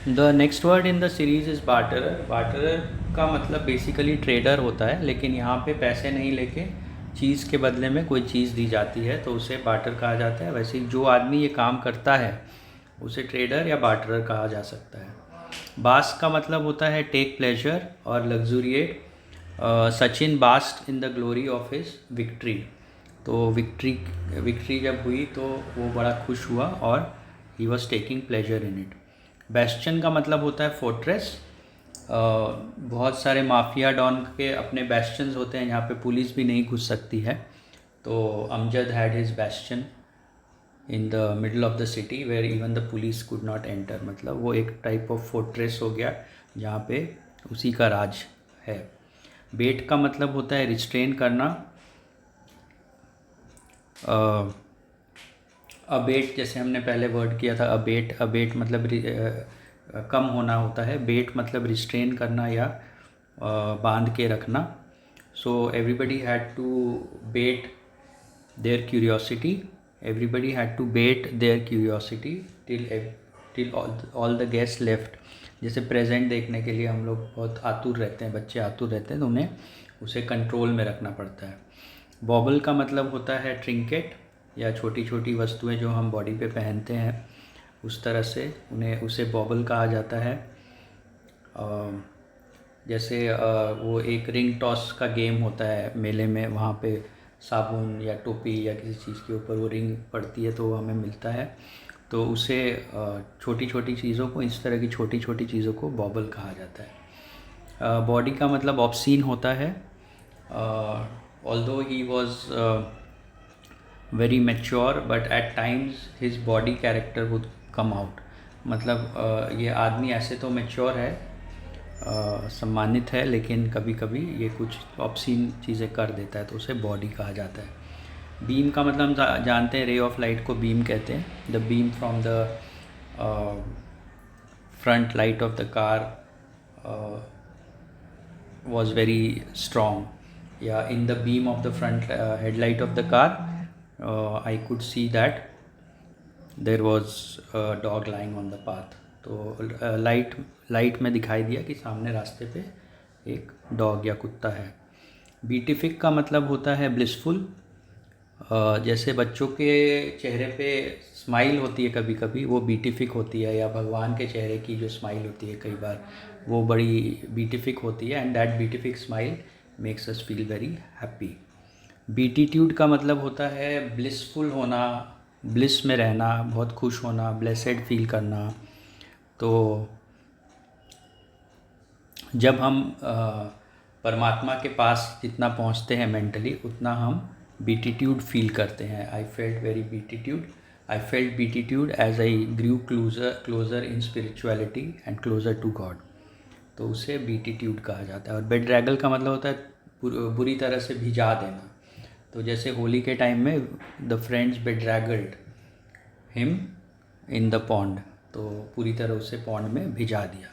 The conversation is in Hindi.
The next word in the series is barterer. Barterer का मतलब बेसिकली ट्रेडर होता है, लेकिन यहाँ पे पैसे नहीं लेके चीज़ के बदले में कोई चीज़ दी जाती है तो उसे बार्टर कहा जाता है। वैसे ही जो आदमी ये काम करता है उसे ट्रेडर या बार्टरर कहा जा सकता है। बास्क का मतलब होता है टेक प्लेजर और luxuriate. Sachin basked in the glory of his victory. तो विक्ट्री जब हुई तो वो बड़ा खुश हुआ और he was taking pleasure in it. Bastion का मतलब होता है फोर्ट्रेस। बहुत सारे माफिया डॉन के अपने बेस्टन्स होते हैं जहाँ पे पुलिस भी नहीं घुस सकती है। तो Amjad had his bastion in the middle of the city where even the police could not enter. मतलब वो एक टाइप ऑफ फोर्ट्रेस हो गया जहाँ पे उसी का राज है। बेट का मतलब होता है रिस्ट्रेन करना। अबेट जैसे हमने पहले वर्ड किया था, अबेट मतलब कम होना होता है। बेट मतलब रिस्ट्रेन करना या बांध के रखना। So everybody had to bet their curiosity. Everybody had to bet their curiosity till all the guest left. जैसे प्रेजेंट देखने के लिए हम लोग बहुत आतुर रहते हैं, बच्चे आतुर रहते हैं, तो उन्हें उसे कंट्रोल में रखना पड़ता है। बॉबल का मतलब होता है ट्रिंकेट या छोटी छोटी वस्तुएं जो हम बॉडी पे पहनते हैं, उस तरह से उसे बॉबल कहा जाता है। जैसे वो एक रिंग टॉस का गेम होता है मेले में, वहाँ पे साबुन या टोपी या किसी चीज़ के ऊपर वो रिंग पड़ती है तो वो हमें मिलता है। तो उसे छोटी छोटी चीज़ों को, इस तरह की छोटी छोटी चीज़ों को बॉबल कहा जाता है। बॉडी का मतलब ऑब्सीन होता है। Although he was very mature but at times his body character would come out. मतलब ये आदमी ऐसे तो मैच्योर है, सम्मानित है, लेकिन कभी कभी ये कुछ ऑब्सीन चीज़ें कर देता है तो उसे बॉडी कहा जाता है। बीम का मतलब हम जानते हैं, रे ऑफ लाइट को बीम कहते हैं। The beam from the front light of the car was very strong. Yeah, in the beam of the front headlight of the car, I could see that there was a dog lying on the path. तो लाइट में दिखाई दिया कि सामने रास्ते पे एक डॉग या कुत्ता है। बीटिफिक का मतलब होता है ब्लिसफुल। जैसे बच्चों के चेहरे पे स्माइल होती है कभी कभी, वो बीटिफिक होती है, या भगवान के चेहरे की जो स्माइल होती है कई बार वो बड़ी बीटिफिक होती है। And that beatific smile makes us feel very happy. Beatitude का मतलब होता है ब्लिसफुल होना, ब्लिस में रहना, बहुत खुश होना, ब्लेसेड फील करना। तो जब हम परमात्मा के पास जितना पहुंचते हैं मेंटली, उतना हम बीटीट्यूड फील करते हैं। I felt very beatitude, I felt beatitude as I grew closer in spirituality and closer to God. तो उसे बीटीट्यूड कहा जाता है। और बेड्रैगल का मतलब होता है बुरी तरह से भिजा देना। तो जैसे होली के टाइम में the friends bedraggled him in the pond, तो पूरी तरह उसे पॉन्ड में भिजा दिया।